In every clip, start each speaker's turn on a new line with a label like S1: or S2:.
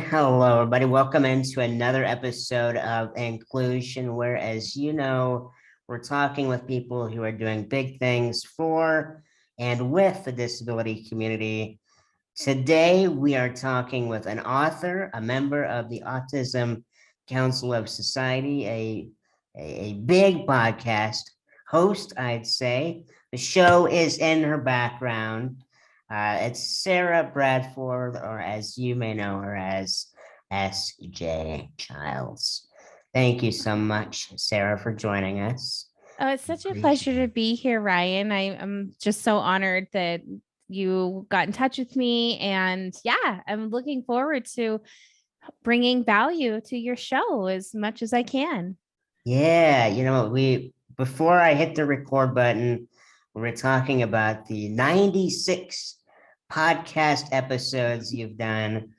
S1: Hello, everybody. Welcome into another episode of Inclusion, where, as you know, we're talking with people who are doing big things for and with the disability community. Today, we are talking with an author, a member of the Autism Council of Society, a big podcast host, I'd say. The show is in her background. It's Sarah Bradford, or as you may know her as S.J. Childs. Thank you so much, Sarah, for joining us.
S2: Oh, it's such a pleasure
S1: Appreciate
S2: to
S1: it.
S2: be here, Ryan. I'm just so honored that you got in touch with me. And yeah, I'm looking forward to bringing value to your show as much as I can.
S1: Yeah, we before I hit the record button, we were talking about the 96 podcast episodes you've done.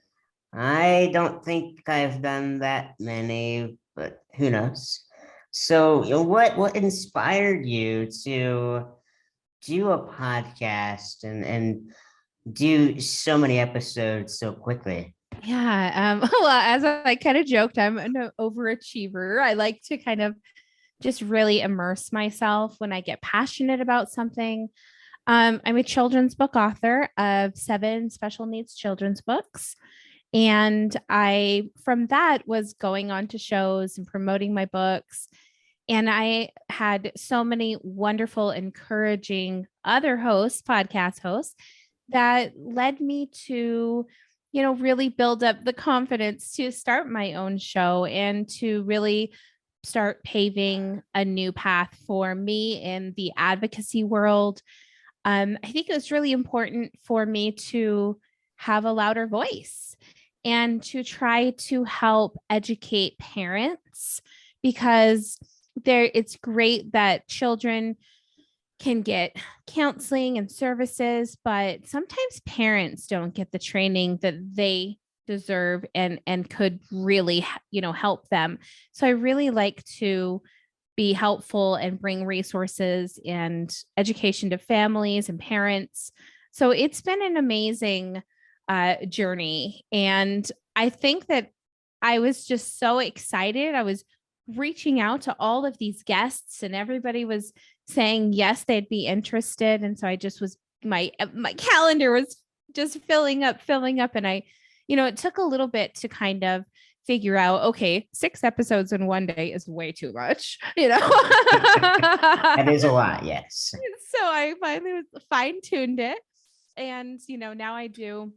S1: I don't think I've done that many, but who knows? So, what inspired you to do a podcast and do so many episodes so quickly?
S2: Yeah. Well, as I kind of joked, I'm an overachiever. I like to kind of just really immerse myself when I get passionate about something. I'm a children's book author of 7 special needs children's books. And I, from that, was going on to shows and promoting my books. And I had so many wonderful, encouraging other hosts, podcast hosts, that led me to, really build up the confidence to start my own show and to really start paving a new path for me in the advocacy world. I think it was really important for me to have a louder voice and to try to help educate parents because it's great that children can get counseling and services, but sometimes parents don't get the training that they deserve and could really help them. So I really like to be helpful and bring resources and education to families and parents. So it's been an amazing journey. And I think that I was just so excited. I was reaching out to all of these guests, and everybody was saying yes, they'd be interested. And so I just was my calendar was just filling up. And it took a little bit to kind of figure out, okay, 6 episodes in one day is way too much.
S1: That is a lot, yes.
S2: So I finally fine tuned it. And, now I do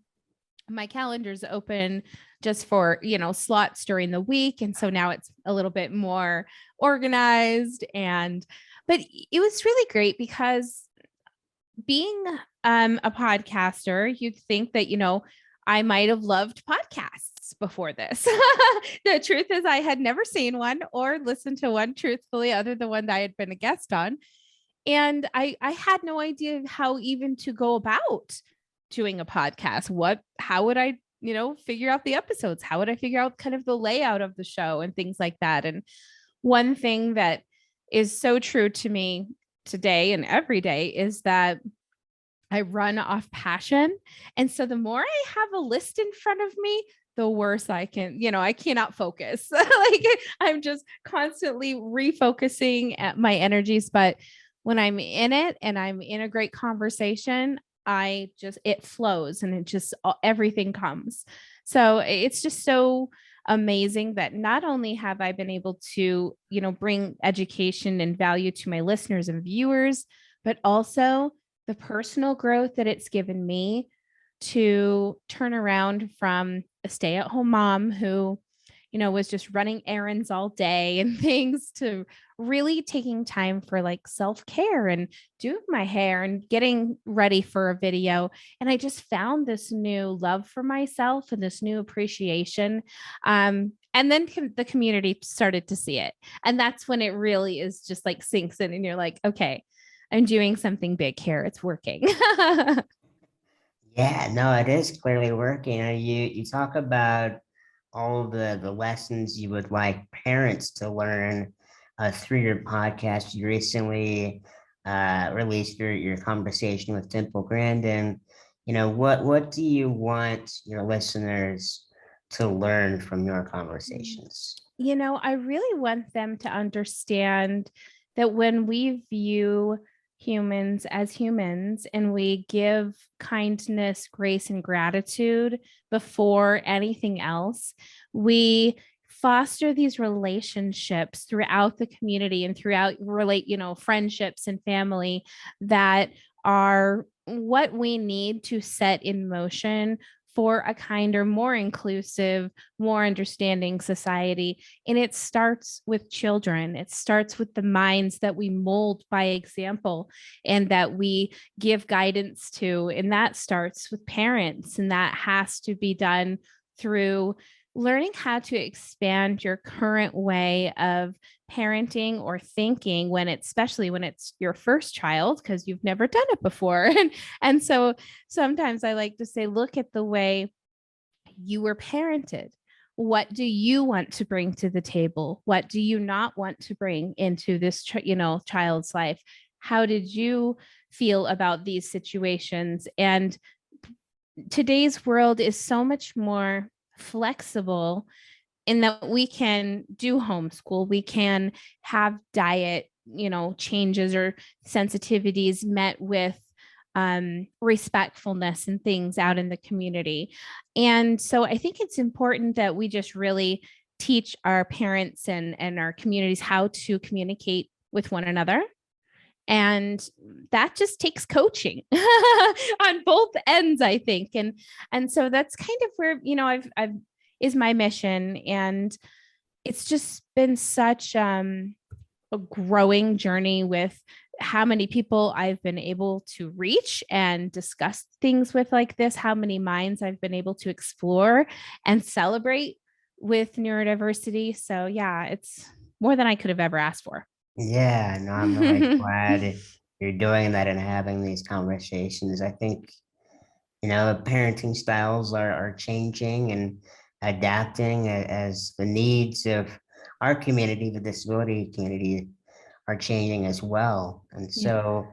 S2: my calendar's open just for, slots during the week. And so now it's a little bit more organized. But it was really great because being a podcaster, you'd think that, I might have loved podcasts before this. The truth is, I had never seen one or listened to one truthfully, other than one that I had been a guest on. And I had no idea how even to go about doing a podcast. How would I, figure out the episodes? How would I figure out kind of the layout of the show and things like that? And one thing that is so true to me today and every day is that I run off passion. And so the more I have a list in front of me, the worse I can, I cannot focus. Like I'm just constantly refocusing at my energies. But when I'm in it and I'm in a great conversation, it flows and everything comes. So it's just so amazing that not only have I been able to, bring education and value to my listeners and viewers, but also the personal growth that it's given me to turn around from a stay-at-home mom who, was just running errands all day and things to really taking time for like self-care and doing my hair and getting ready for a video. And I just found this new love for myself and this new appreciation. And then the community started to see it. And that's when it really is just like sinks in and you're like, okay, I'm doing something big here. It's working.
S1: Yeah, no, it is clearly working. You talk about all the lessons you would like parents to learn through your podcast. You recently released your conversation with Temple Grandin. What do you want your listeners to learn from your conversations?
S2: I really want them to understand that when we view humans as humans and we give kindness, grace, and gratitude before anything else, we foster these relationships throughout the community and throughout friendships and family that are what we need to set in motion for a kinder, more inclusive, more understanding society. And it starts with children. It starts with the minds that we mold by example and that we give guidance to. And that starts with parents. And that has to be done through learning how to expand your current way of parenting or thinking especially when it's your first child, because you've never done it before. And so sometimes I like to say, look at the way you were parented. What do you want to bring to the table? What do you not want to bring into this, child's life? How did you feel about these situations? And today's world is so much more flexible in that we can do homeschool, we can have diet, changes or sensitivities met with respectfulness and things out in the community. And so I think it's important that we just really teach our parents and our communities how to communicate with one another. And that just takes coaching on both ends, I think. And so that's kind of where, I've is my mission. And it's just been such a growing journey with how many people I've been able to reach and discuss things with like this, how many minds I've been able to explore and celebrate with neurodiversity. So yeah, it's more than I could have ever asked for.
S1: Yeah, no, I'm really glad you're doing that and having these conversations. I think, parenting styles are changing and adapting as the needs of our community, the disability community, are changing as well. And
S2: Yeah.
S1: so,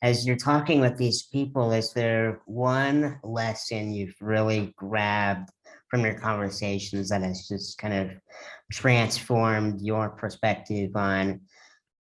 S1: as you're talking with these people, is there one lesson you've really grabbed from your conversations that has just kind of transformed your perspective on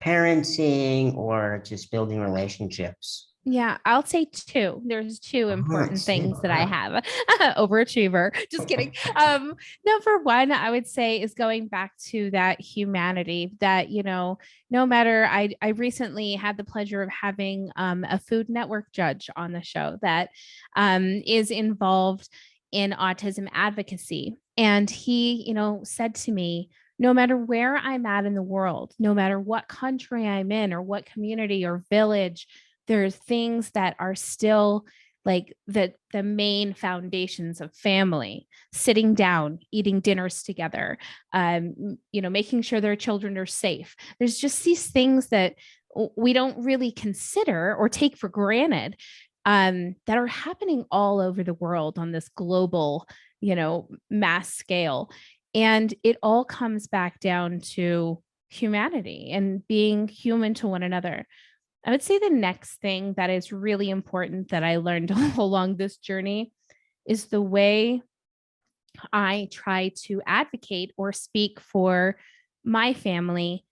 S1: parenting or just building relationships?
S2: Yeah, I'll say two. There's two important
S1: Two.
S2: things that I
S1: Wow.
S2: have. Overachiever. Just kidding. Number one, I would say is going back to that humanity that, no matter I recently had the pleasure of having a Food Network judge on the show that is involved in autism advocacy. And he, said to me, no matter where I'm at in the world, no matter what country I'm in or what community or village, there's things that are still like the main foundations of family, sitting down, eating dinners together, making sure their children are safe. There's just these things that we don't really consider or take for granted, that are happening all over the world on this global, mass scale. And it all comes back down to humanity and being human to one another. I would say the next thing that is really important that I learned along this journey is the way I try to advocate or speak for my family.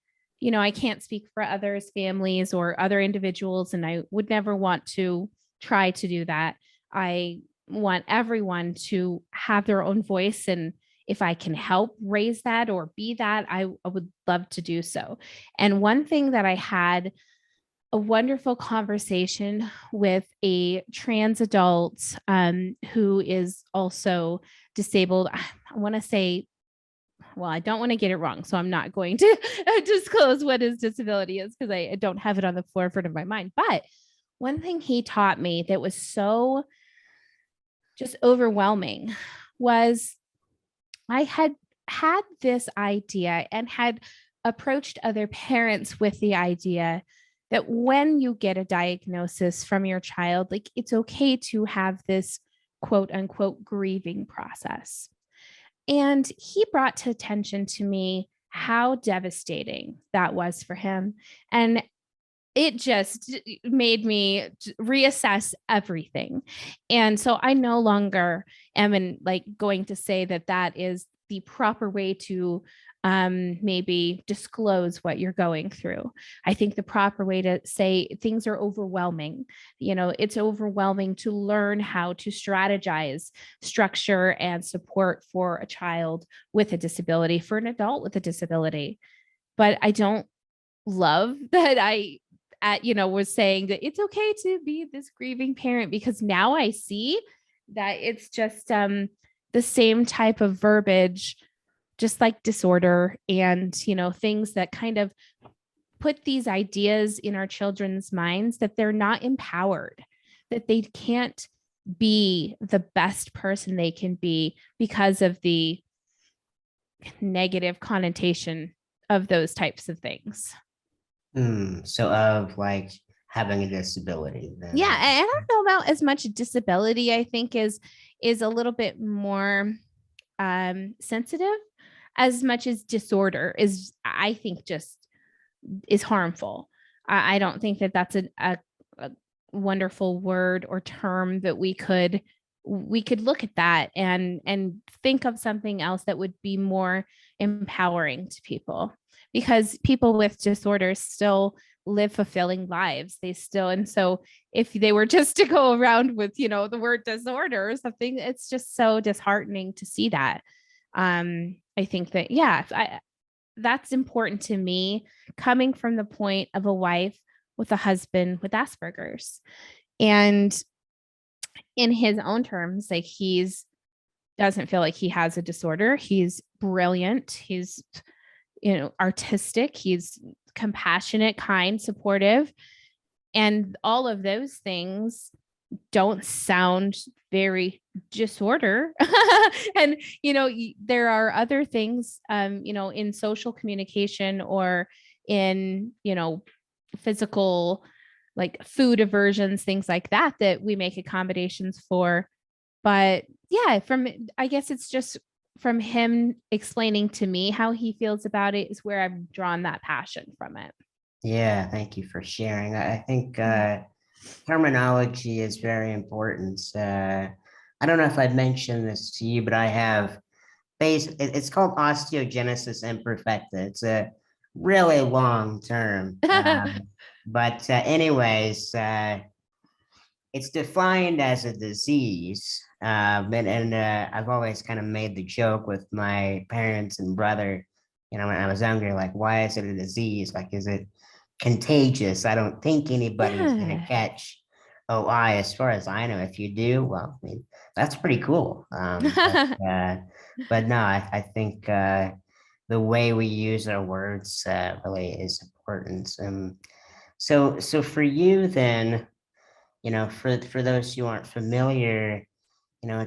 S2: I can't speak for others' families or other individuals, and I would never want to try to do that. I want everyone to have their own voice. And if I can help raise that or be that, I would love to do so. And one thing that I had a wonderful conversation with a trans adult who is also disabled. I want to say, well, I don't want to get it wrong, so I'm not going to disclose what his disability is because I don't have it on the forefront of my mind. But one thing he taught me that was so just overwhelming was I had this idea and had approached other parents with the idea that when you get a diagnosis from your child, like it's okay to have this quote unquote grieving process. And he brought to attention to me how devastating that was for him. And it just made me reassess everything. And so I no longer am in like going to say that that is the proper way to maybe disclose what you're going through. I think the proper way to say things are overwhelming. It's overwhelming to learn how to strategize, structure, and support for a child with a disability, for an adult with a disability. But I don't love that was saying that it's okay to be this grieving parent, because now I see that it's just the same type of verbiage, just like disorder and, things that kind of put these ideas in our children's minds that they're not empowered, that they can't be the best person they can be because of the negative connotation of those types of things.
S1: So of like having a disability, then.
S2: Yeah, I don't know about as much disability. I think is a little bit more sensitive, as much as disorder is, I think, just is harmful. I don't think that that's a wonderful word or term that we could look at that and think of something else that would be more empowering to people, because people with disorders still live fulfilling lives. They still, and so if they were just to go around with, the word disorder or something, it's just so disheartening to see that. I think that, yeah, that's important to me, coming from the point of a wife with a husband with Asperger's. And in his own terms, like, he's doesn't feel like he has a disorder. He's brilliant. He's, artistic. He's compassionate, kind, supportive. And all of those things don't sound very disorder. And, there are other things, in social communication or in, physical, like food aversions, things like that, that we make accommodations for. But yeah, I guess it's just from him explaining to me how he feels about it is where I've drawn that passion from it.
S1: Yeah, thank you for sharing. I think terminology is very important. I don't know if I've mentioned this to you, but I have it's called osteogenesis imperfecta. It's a really long term. But anyways, it's defined as a disease. And I've always kind of made the joke with my parents and brother, when I was younger, like, why is it a disease? Like, is it contagious? I don't think anybody's going to catch OI, as far as I know. If you do, well, I mean, that's pretty cool. But no, I think the way we use our words really is important. So for you then, for those who aren't familiar,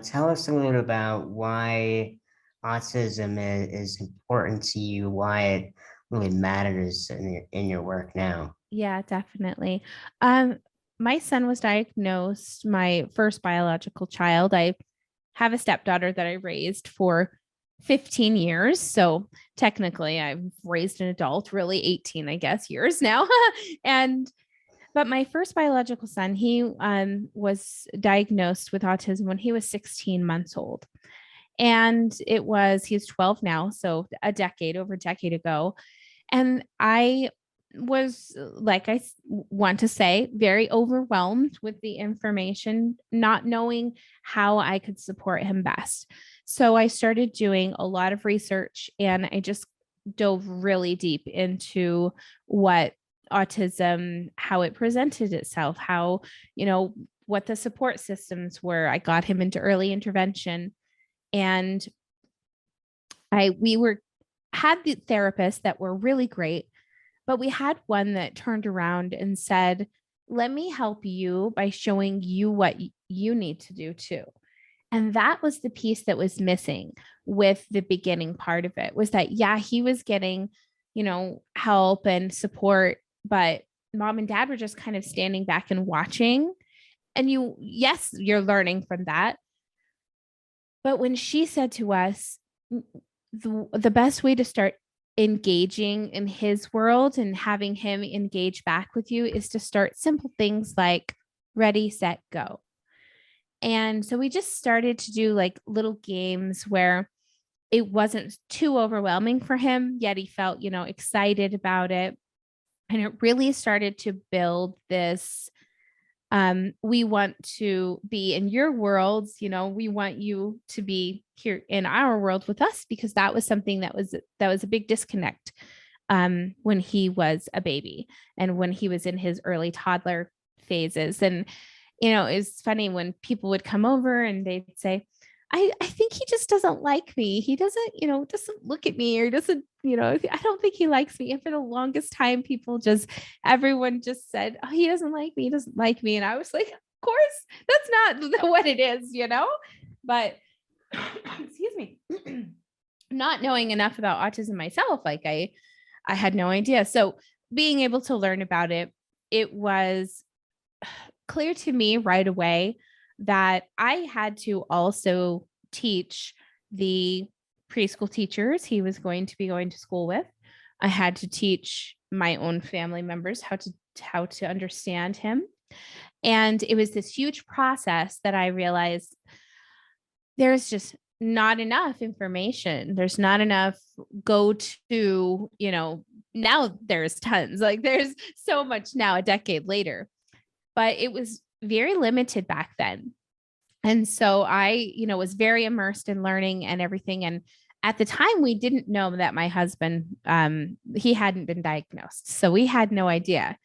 S1: tell us a little about why autism is important to you, why it really matters in your work now.
S2: Yeah, definitely. My son was diagnosed, my first biological child. I have a stepdaughter that I raised for 15 years. So technically I've raised an adult, really 18, I guess, years now. But my first biological son, he was diagnosed with autism when he was 16 months old. And he's 12 now, so over a decade ago. And I was, like I want to say, very overwhelmed with the information, not knowing how I could support him best. So I started doing a lot of research, and I just dove really deep into what autism, how it presented itself, how, what the support systems were. I got him into early intervention, and we had the therapists that were really great, but we had one that turned around and said, let me help you by showing you what you need to do too. And that was the piece that was missing with the beginning part of it, was that, yeah, he was getting, help and support, but mom and dad were just kind of standing back and watching. And yes, you're learning from that. But when she said to us, the best way to start engaging in his world and having him engage back with you is to start simple things like ready, set, go. And so we just started to do like little games where it wasn't too overwhelming for him, yet he felt, excited about it. And it really started to build this. We want to be in your worlds, we want you to be here in our world with us, because that was something that was a big disconnect when he was a baby and when he was in his early toddler phases. And it's funny when people would come over and they'd say, I think he just doesn't like me. He doesn't look at me, or doesn't, I don't think he likes me. And for the longest time, everyone just said, oh, he doesn't like me. He doesn't like me. And I was like, of course, that's not what it is, but excuse me, not knowing enough about autism myself, like I had no idea. So being able to learn about it, it was clear to me right away that I had to also teach the preschool teachers he was going to be going to school with. I had to teach my own family members how to understand him. And it was this huge process that I realized there's just not enough information. There's not enough go to, now there's tons, like there's so much now a decade later, but it was very limited back then. And so I, was very immersed in learning and everything. And at the time, we didn't know that my husband, he hadn't been diagnosed. So we had no idea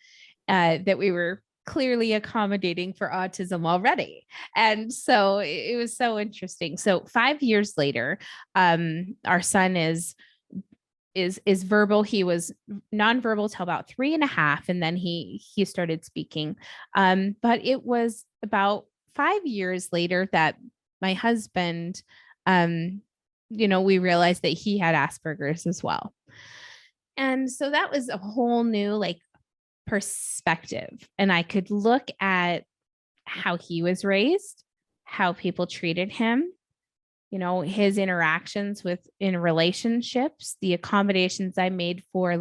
S2: that we were clearly accommodating for autism already. And so it was so interesting. So 5 years later, our son is verbal. He was nonverbal till about 3.5, and then he started speaking. But it was about 5 years later that my husband, we realized that he had Asperger's as well. And so that was a whole new perspective. And I could look at how he was raised, how people treated him, his interactions in relationships, the accommodations I made for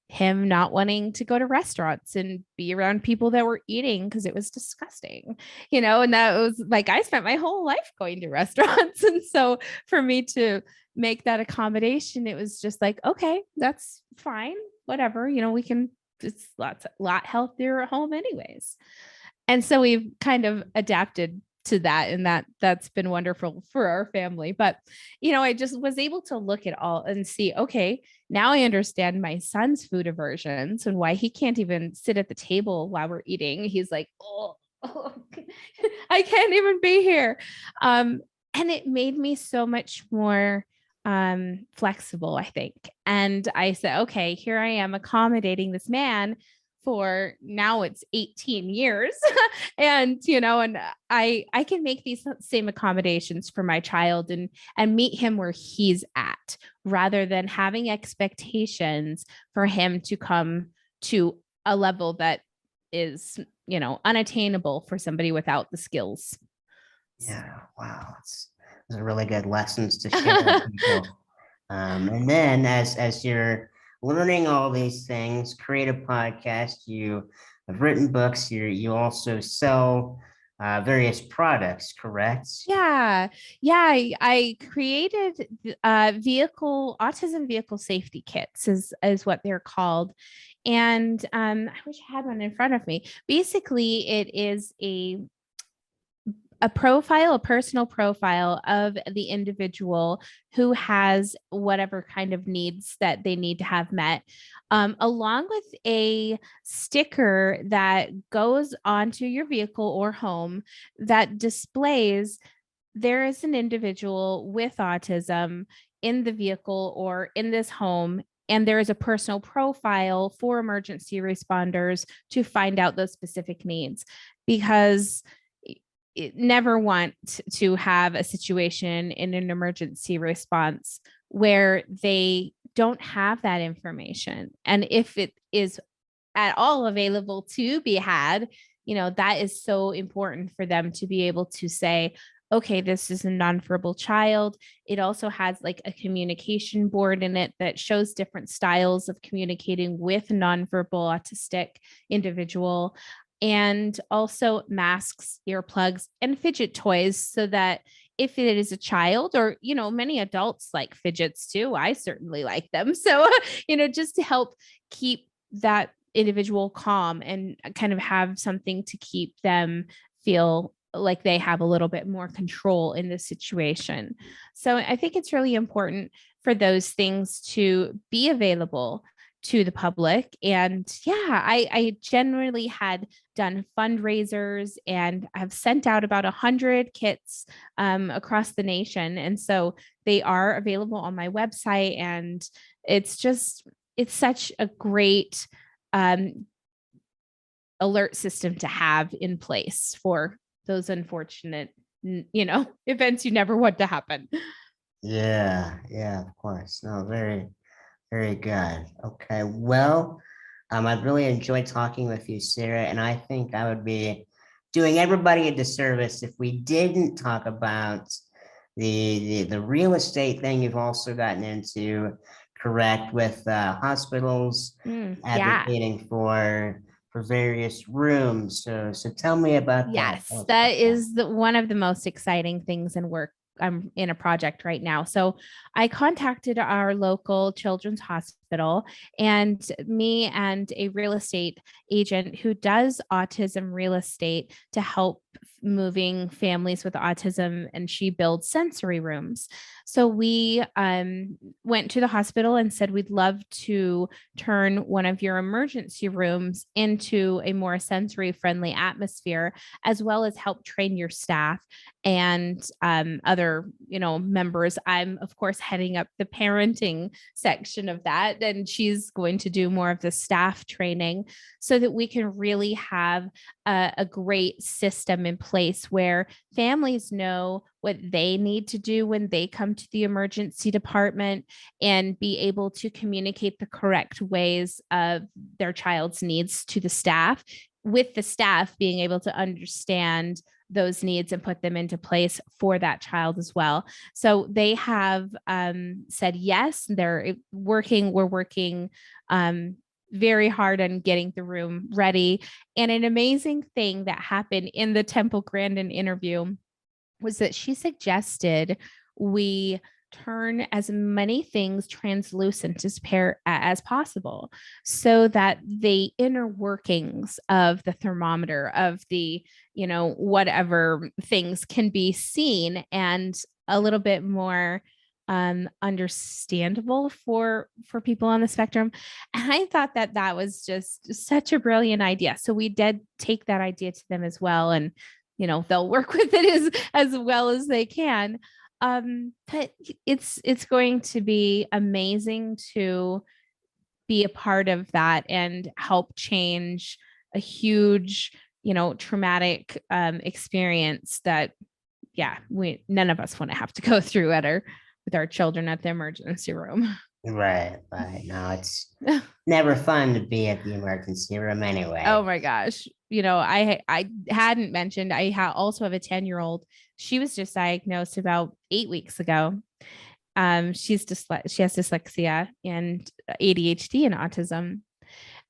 S2: him not wanting to go to restaurants and be around people that were eating because it was disgusting, and that was I spent my whole life going to restaurants. And so for me to make that accommodation, it was just okay, that's fine, whatever, it's lot healthier at home anyways. And so we've kind of adapted to that, and that's been wonderful for our family. But I just was able to look at all and see, okay, now I understand my son's food aversions and why he can't even sit at the table while we're eating. He's like, oh I can't even be here. And it made me so much more flexible, I think. And I said, okay, here I am accommodating this man for now it's 18 years. And, and I can make these same accommodations for my child and meet him where he's at, rather than having expectations for him to come to a level that is, unattainable for somebody without the skills.
S1: Yeah. Wow. Those are really good lessons to share with people. And then as you're learning all these things, create a podcast, you have written books, you also sell various products, correct?
S2: Yeah. I created autism vehicle safety kits is what they're called. And I wish I had one in front of me. Basically, it is a personal profile of the individual who has whatever kind of needs that they need to have met, along with a sticker that goes onto your vehicle or home that displays there is an individual with autism in the vehicle or in this home, and there is a personal profile for emergency responders to find out those specific needs. Because never want to have a situation in an emergency response where they don't have that information. And if it is at all available to be had, that is so important for them to be able to say, okay, this is a nonverbal child. It also has like a communication board in it that shows different styles of communicating with a nonverbal autistic individual, and also masks, earplugs, and fidget toys so that if it is a child, or many adults like fidgets too, I certainly like them. So just to help keep that individual calm and kind of have something to keep them feel like they have a little bit more control in the situation. So I think it's really important for those things to be available to the public. And yeah, I generally had done fundraisers and I've sent out about 100 kits across the nation. And so they are available on my website. And it's such a great um, alert system to have in place for those unfortunate, events you never want to happen.
S1: Yeah, yeah, of course. No, very, very good. Okay, well, I've really enjoyed talking with you, Sarah, and I think I would be doing everybody a disservice if we didn't talk about the real estate thing you've also gotten into, correct, with hospitals
S2: Yeah.
S1: advocating for various rooms. So tell me about that. Tell
S2: Yes,
S1: us
S2: that
S1: about that.
S2: is one of the most exciting things in work. I'm in a project right now. So I contacted our local children's hospital, and me and a real estate agent who does autism real estate to help moving families with autism, and she builds sensory rooms. So we went to the hospital and said, we'd love to turn one of your emergency rooms into a more sensory friendly atmosphere, as well as help train your staff and other members. I'm of course heading up the parenting section of that, and she's going to do more of the staff training so that we can really have a great system in place where families know what they need to do when they come to the emergency department, and be able to communicate the correct ways of their child's needs to the staff, with the staff being able to understand those needs and put them into place for that child as well. So they have said yes. We're working very hard on getting the room ready. And an amazing thing that happened in the Temple Grandin interview was that she suggested we turn as many things translucent as possible, so that the inner workings of the thermometer, of the whatever things, can be seen and a little bit more understandable for people on the spectrum. And I thought that that was just such a brilliant idea. So we did take that idea to them as well, and they'll work with it as well as they can. But it's going to be amazing to be a part of that and help change a huge traumatic experience that, yeah, we none of us want to have to go through with our children at the emergency room.
S1: Right, right. No, it's never fun to be at the emergency room
S2: Oh
S1: anyway.
S2: my gosh. I hadn't mentioned also have a 10-year-old. She was just diagnosed about 8 weeks ago. She has dyslexia and ADHD and autism.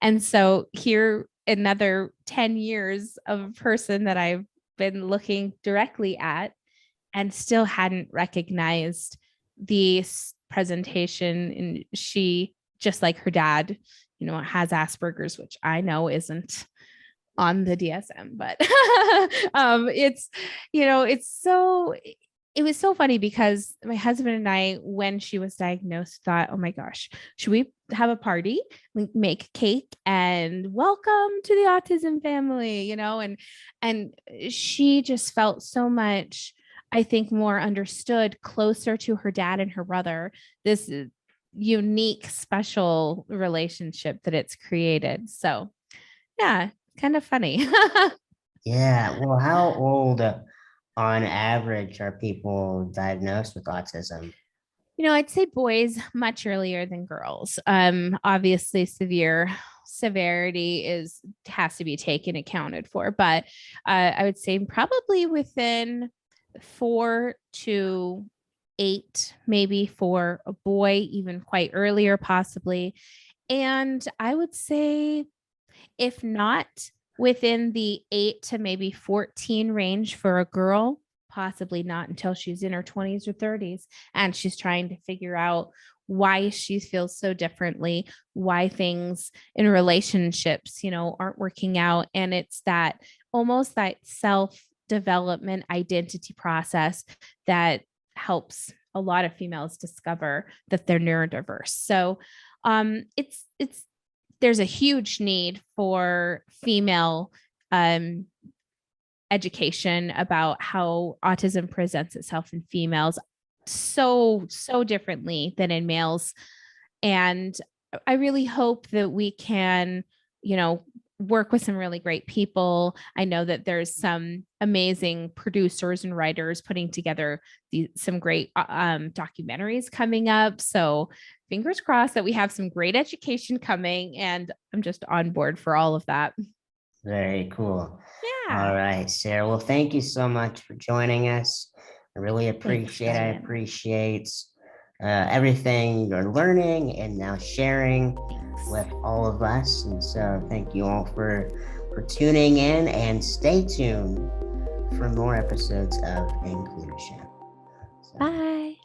S2: And so here, another 10 years of a person that I've been looking directly at and still hadn't recognized the presentation. And she, just like her dad, has Asperger's, which I know isn't on the DSM, but it was so funny because my husband and I, when she was diagnosed, thought, oh my gosh, should we have a party, make cake, and welcome to the autism family, and she just felt so much, I think, more understood, closer to her dad and her brother, this unique, special relationship that it's created. So yeah, kind of funny.
S1: Yeah. Well, how old on average are people diagnosed with autism?
S2: I'd say boys much earlier than girls. Obviously severity has to be taken accounted for, but I would say probably within 4 to 8, maybe for a boy, even quite earlier, possibly. And I would say, if not within the 8 to maybe 14 range for a girl, possibly not until she's in her 20s or 30s and she's trying to figure out why she feels so differently, why things in relationships, aren't working out. And it's that almost that self development identity process that helps a lot of females discover that they're neurodiverse. So it's there's a huge need for female education about how autism presents itself in females so differently than in males. And I really hope that we can, work with some really great people. I know that there's some amazing producers and writers putting together some great documentaries coming up. So fingers crossed that we have some great education coming, and I'm just on board for all of that.
S1: Very cool.
S2: Yeah.
S1: All right, Sarah. Well, thank you so much for joining us. I really
S2: Thanks,
S1: appreciate. I
S2: Ryan.
S1: appreciate everything you're learning and now sharing
S2: Thanks.
S1: with all of us. And so, thank you all for tuning in, and stay tuned for more episodes of Inclusion. So,
S2: Bye.